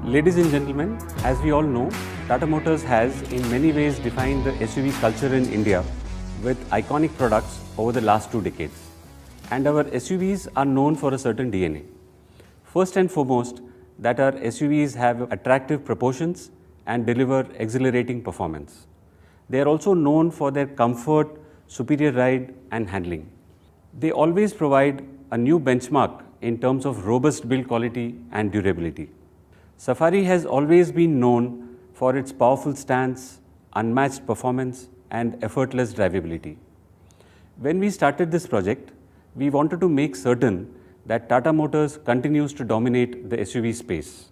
Ladies and gentlemen, as we all know, Tata Motors has in many ways defined the SUV culture in India with iconic products over the last 2 decades. And our SUVs are known for a certain DNA. First and foremost, that our SUVs have attractive proportions and deliver exhilarating performance. They are also known for their comfort, superior ride and handling. They always provide a new benchmark in terms of robust build quality and durability. Safari has always been known for its powerful stance, unmatched performance and effortless drivability. When we started this project, we wanted to make certain that Tata Motors continues to dominate the SUV space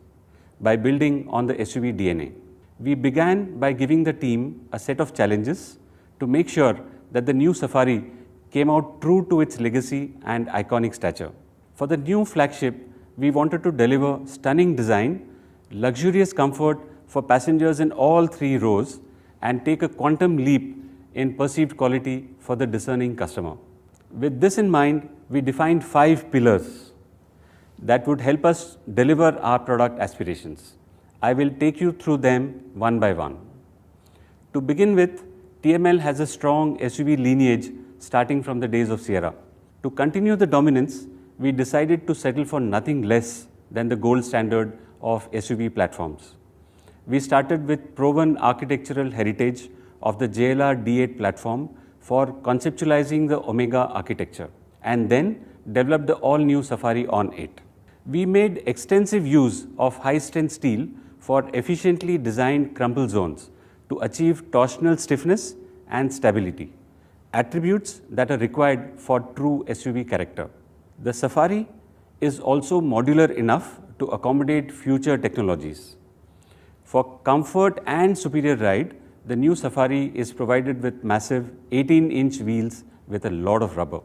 by building on the SUV DNA. We began by giving the team a set of challenges to make sure that the new Safari came out true to its legacy and iconic stature. For the new flagship, we wanted to deliver stunning design, luxurious comfort for passengers in all 3 rows, and take a quantum leap in perceived quality for the discerning customer. With this in mind, we defined 5 pillars that would help us deliver our product aspirations. I will take you through them one by one. To begin with, TML has a strong SUV lineage starting from the days of Sierra. To continue the dominance, we decided to settle for nothing less than the gold standard of SUV platforms. We started with proven architectural heritage of the JLR D8 platform for conceptualizing the Omega architecture, and then developed the all-new Safari on 8. We made extensive use of high-strength steel for efficiently designed crumple zones to achieve torsional stiffness and stability, attributes that are required for true SUV character. The Safari is also modular enough to accommodate future technologies. For comfort and superior ride, the new Safari is provided with massive 18-inch wheels with a lot of rubber.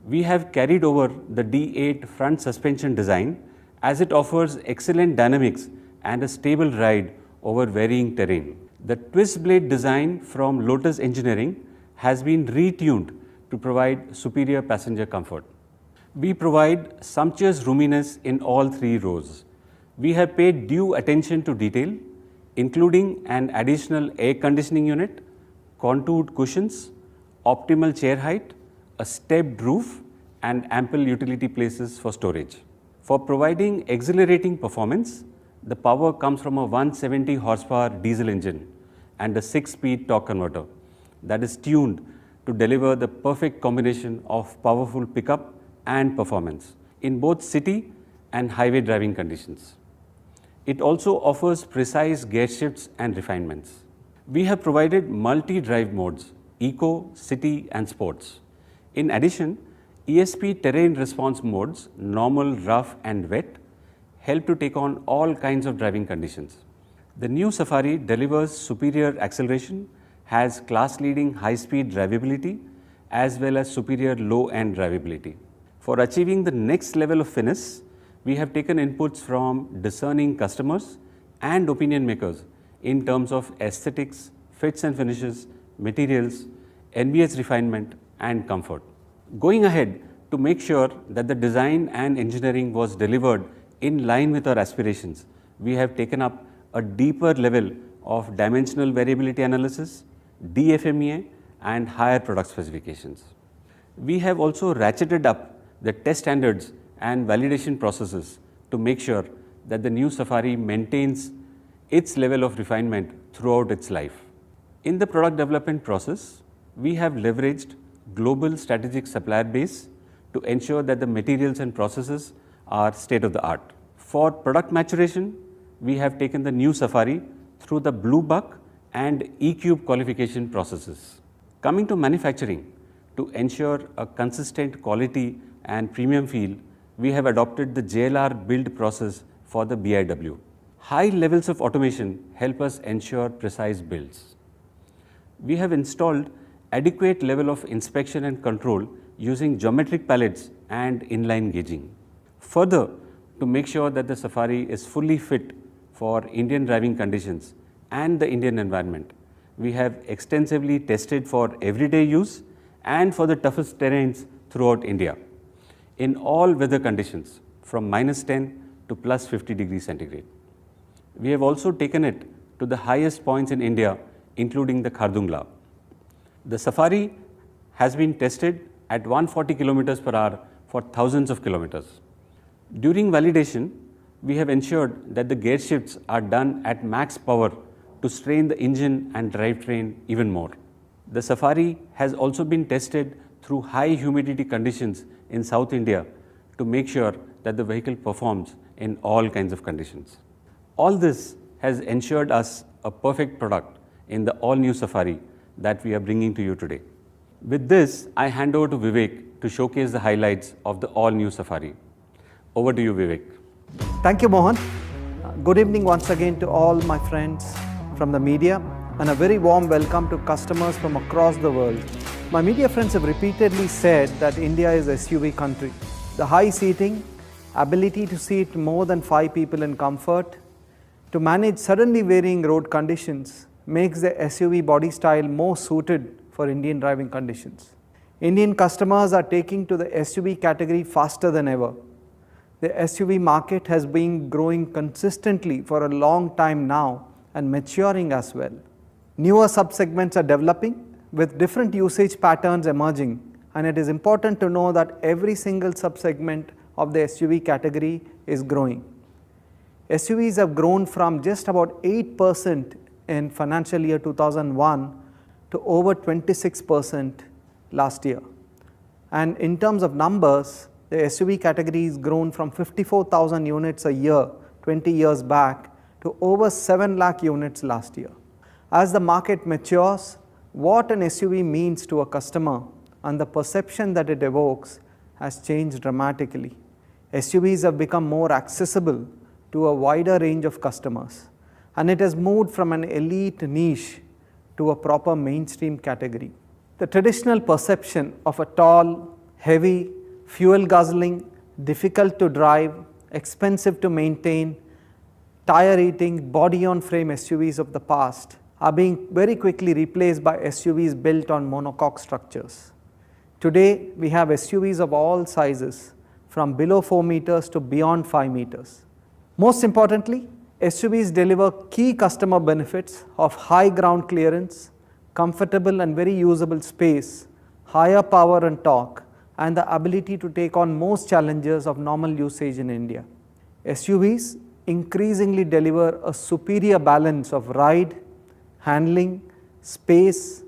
We have carried over the D8 front suspension design as it offers excellent dynamics and a stable ride over varying terrain. The twist blade design from Lotus Engineering has been retuned to provide superior passenger comfort. We provide sumptuous roominess in all 3 rows. We have paid due attention to detail, including an additional air conditioning unit, contoured cushions, optimal chair height, a stepped roof, and ample utility places for storage. For providing exhilarating performance, the power comes from a 170 horsepower diesel engine and a 6-speed torque converter that is tuned to deliver the perfect combination of powerful pickup and performance in both city and highway driving conditions. It also offers precise gear shifts and refinements. We have provided multi-drive modes, Eco, City and Sports. In addition, ESP terrain response modes, normal, rough and wet, help to take on all kinds of driving conditions. The new Safari delivers superior acceleration, has class-leading high-speed drivability as well as superior low-end drivability. For achieving the next level of finesse, we have taken inputs from discerning customers and opinion makers in terms of aesthetics, fits and finishes, materials, NBS refinement and comfort. Going ahead, to make sure that the design and engineering was delivered in line with our aspirations, we have taken up a deeper level of dimensional variability analysis, DFMEA and higher product specifications. We have also ratcheted up the test standards and validation processes to make sure that the new Safari maintains its level of refinement throughout its life. In the product development process, we have leveraged global strategic supplier base to ensure that the materials and processes are state-of-the-art. For product maturation, we have taken the new Safari through the Blue Buck and E-Cube qualification processes. Coming to manufacturing, to ensure a consistent quality and premium feel, we have adopted the JLR build process for the BIW. High levels of automation help us ensure precise builds. We have installed adequate level of inspection and control using geometric palettes and inline gauging. Further, to make sure that the Safari is fully fit for Indian driving conditions and the Indian environment, we have extensively tested for everyday use and for the toughest terrains throughout India, in all weather conditions from -10 to to plus 50 degrees centigrade. We have also taken it to the highest points in India, including the Khardungla. The Safari has been tested at 140 kilometers per hour for thousands of kilometers. During validation, we have ensured that the gear shifts are done at max power to strain the engine and drivetrain even more. The Safari has also been tested through high humidity conditions in South India to make sure that the vehicle performs in all kinds of conditions. All this has ensured us a perfect product in the all-new Safari that we are bringing to you today. With this, I hand over to Vivek to showcase the highlights of the all-new Safari. Over to you, Vivek. Thank you, Mohan. Good evening once again to all my friends from the media, and a very warm welcome to customers from across the world. My media friends have repeatedly said that India is an SUV country. The high seating, ability to seat more than 5 people in comfort, to manage suddenly varying road conditions makes the SUV body style more suited for Indian driving conditions. Indian customers are taking to the SUV category faster than ever. The SUV market has been growing consistently for a long time now and maturing as well. Newer subsegments are developing with different usage patterns emerging, and it is important to know that every single subsegment of the SUV category is growing. SUVs have grown from just about 8% in financial year 2001 to over 26% last year. And in terms of numbers, the SUV category has grown from 54,000 units a year 20 years back to over 7 lakh units last year. As the market matures, what an SUV means to a customer and the perception that it evokes has changed dramatically. SUVs have become more accessible to a wider range of customers, and it has moved from an elite niche to a proper mainstream category. The traditional perception of a tall, heavy, fuel guzzling, difficult to drive, expensive to maintain, tire eating, body on frame SUVs of the past are being very quickly replaced by SUVs built on monocoque structures. Today, we have SUVs of all sizes, from below 4 meters to beyond 5 meters. Most importantly, SUVs deliver key customer benefits of high ground clearance, comfortable and very usable space, higher power and torque, and the ability to take on most challenges of normal usage in India. SUVs increasingly deliver a superior balance of ride, handling, space,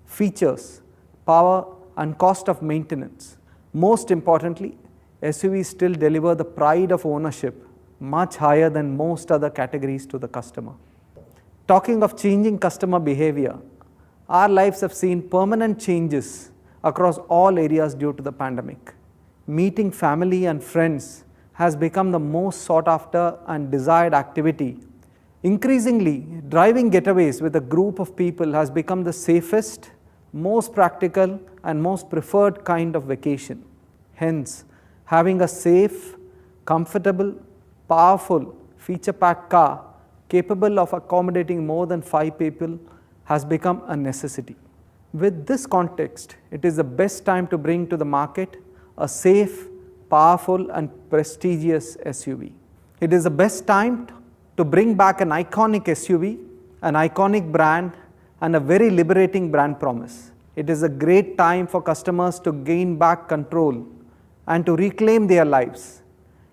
features, power, and cost of maintenance. Most importantly, SUVs still deliver the pride of ownership much higher than most other categories to the customer. Talking of changing customer behavior, our lives have seen permanent changes across all areas due to the pandemic. Meeting family and friends has become the most sought after and desired activity. Increasingly, driving getaways with a group of people has become the safest, most practical and most preferred kind of vacation. Hence, having a safe, comfortable, powerful, feature-packed car capable of accommodating more than 5 people has become a necessity. With this context, it is the best time to bring to the market a safe, powerful and prestigious SUV. It is the best time to bring back an iconic SUV, an iconic brand and a very liberating brand promise. It is a great time for customers to gain back control and to reclaim their lives.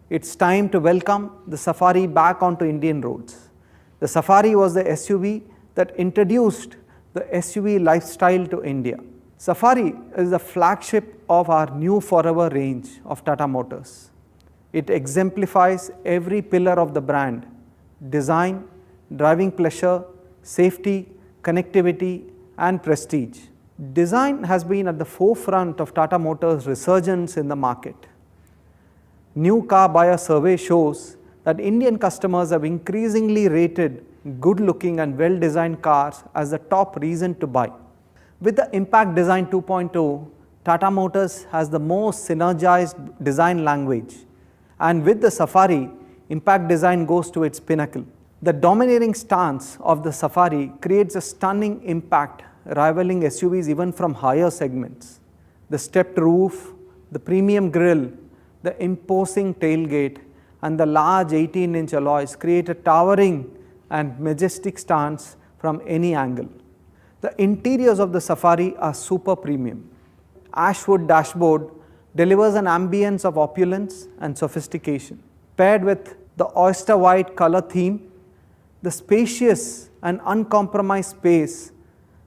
It's time to welcome the Safari back onto Indian roads. The Safari was the SUV that introduced the SUV lifestyle to India. Safari is the flagship of our new Forever range of Tata Motors. It exemplifies every pillar of the brand: design, driving pleasure, safety, connectivity, and prestige. Design has been at the forefront of Tata Motors' resurgence in the market. New car buyer survey shows that Indian customers have increasingly rated good-looking and well-designed cars as the top reason to buy. With the Impact Design 2.0, Tata Motors has the most synergized design language, and with the Safari, Impact Design goes to its pinnacle. The dominating stance of the Safari creates a stunning impact, rivaling SUVs even from higher segments. The stepped roof, the premium grille, the imposing tailgate, and the large 18-inch alloys create a towering and majestic stance from any angle. The interiors of the Safari are super premium. Ashwood dashboard delivers an ambience of opulence and sophistication. Paired with the oyster white color theme, the spacious and uncompromised space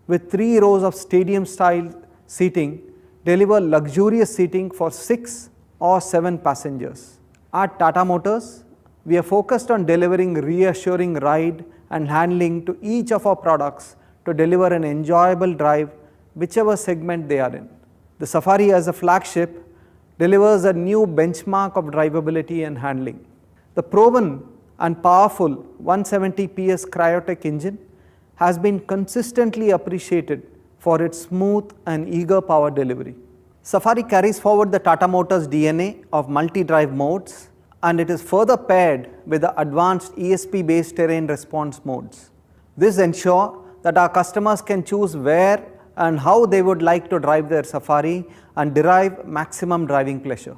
with 3 rows of stadium-style seating deliver luxurious seating for 6 or 7 passengers. At Tata Motors, we are focused on delivering reassuring ride and handling to each of our products to deliver an enjoyable drive whichever segment they are in. The Safari as a flagship delivers a new benchmark of drivability and handling. The proven and powerful 170 PS Cryotech engine has been consistently appreciated for its smooth and eager power delivery. Safari carries forward the Tata Motors DNA of multi-drive modes, and it is further paired with the advanced ESP-based terrain response modes. This ensures that our customers can choose where and how they would like to drive their Safari and derive maximum driving pleasure.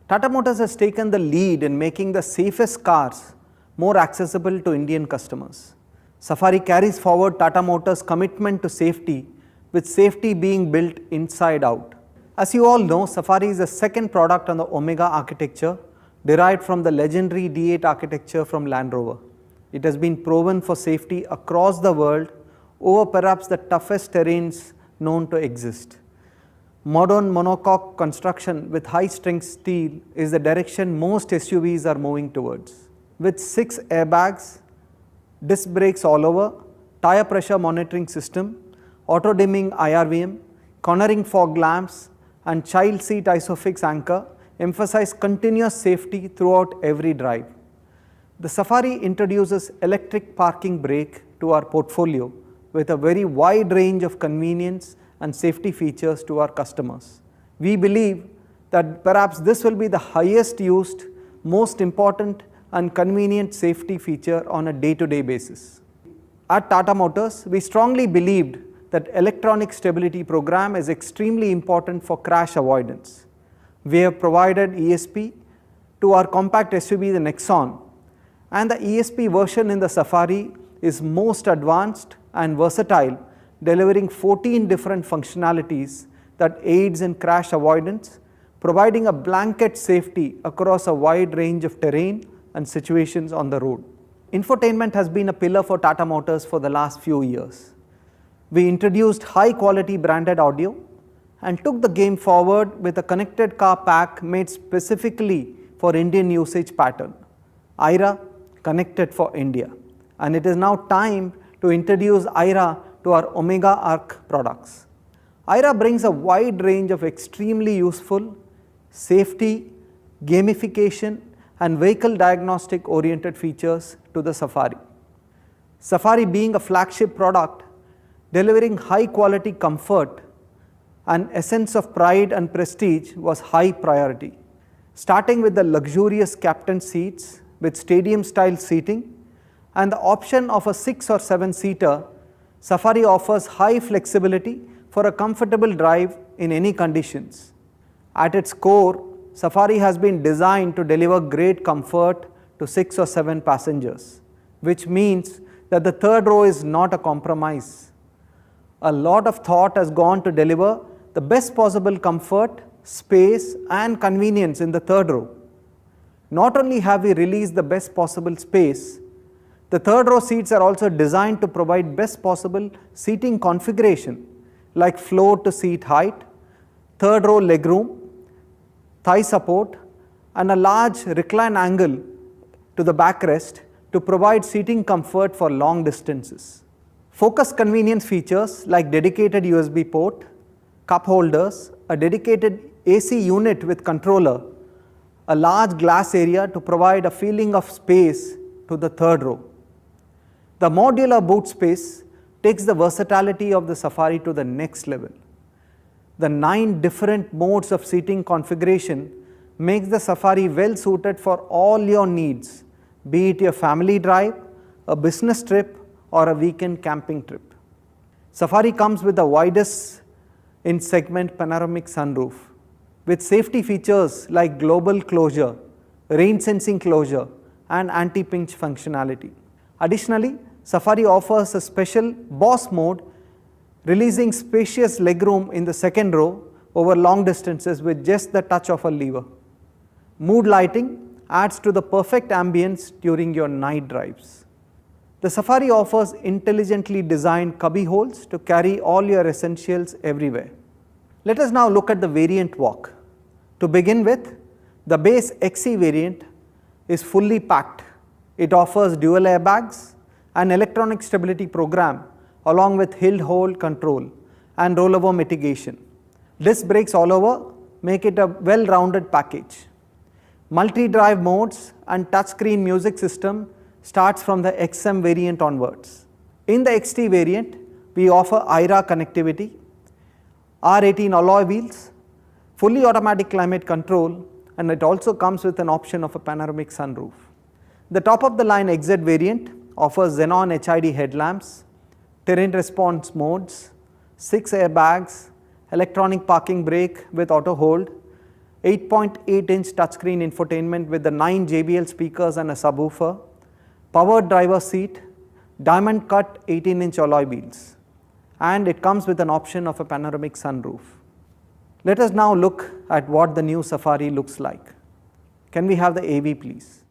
Tata Motors has taken the lead in making the safest cars more accessible to Indian customers. Safari carries forward Tata Motors' commitment to safety, with safety being built inside out. As you all know, Safari is the second product on the Omega architecture, derived from the legendary D8 architecture from Land Rover. It has been proven for safety across the world over perhaps the toughest terrains known to exist. Modern monocoque construction with high-strength steel is the direction most SUVs are moving towards. With 6 airbags, disc brakes all over, tire pressure monitoring system, auto-dimming IRVM, cornering fog lamps, and child seat ISOFIX anchor emphasize continuous safety throughout every drive. The Safari introduces electric parking brake to our portfolio with a very wide range of convenience and safety features to our customers. We believe that perhaps this will be the highest used, most important and convenient safety feature on a day-to-day basis. At Tata Motors, we strongly believed that electronic stability program is extremely important for crash avoidance. We have provided ESP to our compact SUV, the Nexon, and the ESP version in the Safari is most advanced and versatile, delivering 14 different functionalities that aids in crash avoidance, providing a blanket safety across a wide range of terrain and situations on the road. Infotainment has been a pillar for Tata Motors for the last few years. We introduced high quality branded audio and took the game forward with a connected car pack made specifically for Indian usage pattern, IRA Connected for India. And it is now time to introduce IRA to our Omega Arc products. IRA brings a wide range of extremely useful safety, gamification and vehicle diagnostic oriented features to the Safari. Safari being a flagship product, delivering high quality comfort and essence of pride and prestige was high priority. Starting with the luxurious captain seats with stadium style seating and the option of a 6 or 7 seater, Safari offers high flexibility for a comfortable drive in any conditions. At its core, Safari has been designed to deliver great comfort to 6 or 7 passengers, which means that the third row is not a compromise. A lot of thought has gone to deliver the best possible comfort, space and convenience in the third row. Not only have we released the best possible space, the third row seats are also designed to provide best possible seating configuration like floor to seat height, third row legroom, thigh support and a large recline angle to the backrest to provide seating comfort for long distances. Focus convenience features like dedicated USB port, cup holders, a dedicated AC unit with controller, a large glass area to provide a feeling of space to the third row. The modular boot space takes the versatility of the Safari to the next level. The 9 different modes of seating configuration makes the Safari well suited for all your needs, be it a family drive, a business trip or a weekend camping trip. Safari comes with the widest in segment panoramic sunroof with safety features like global closure, rain sensing closure, and anti-pinch functionality. Additionally, Safari offers a special Boss mode, releasing spacious legroom in the second row over long distances with just the touch of a lever. Mood lighting adds to the perfect ambience during your night drives. The Safari offers intelligently designed cubby holes to carry all your essentials everywhere. Let us now look at the variant walk. To begin with, the base XC variant is fully packed. It offers dual airbags, an electronic stability program along with hill hold control and rollover mitigation. Disc brakes all over make it a well-rounded package. Multi-drive modes and touchscreen music system starts from the XM variant onwards. In the XT variant, we offer IRA connectivity, R18 alloy wheels, fully automatic climate control, and it also comes with an option of a panoramic sunroof. The top of the line XZ variant offers xenon HID headlamps, terrain response modes, 6 airbags, electronic parking brake with auto hold, 8.8-inch touchscreen infotainment with the 9 JBL speakers and a subwoofer, powered driver seat, diamond cut 18-inch alloy wheels, and it comes with an option of a panoramic sunroof. Let us now look at what the new Safari looks like. Can we have the AV please?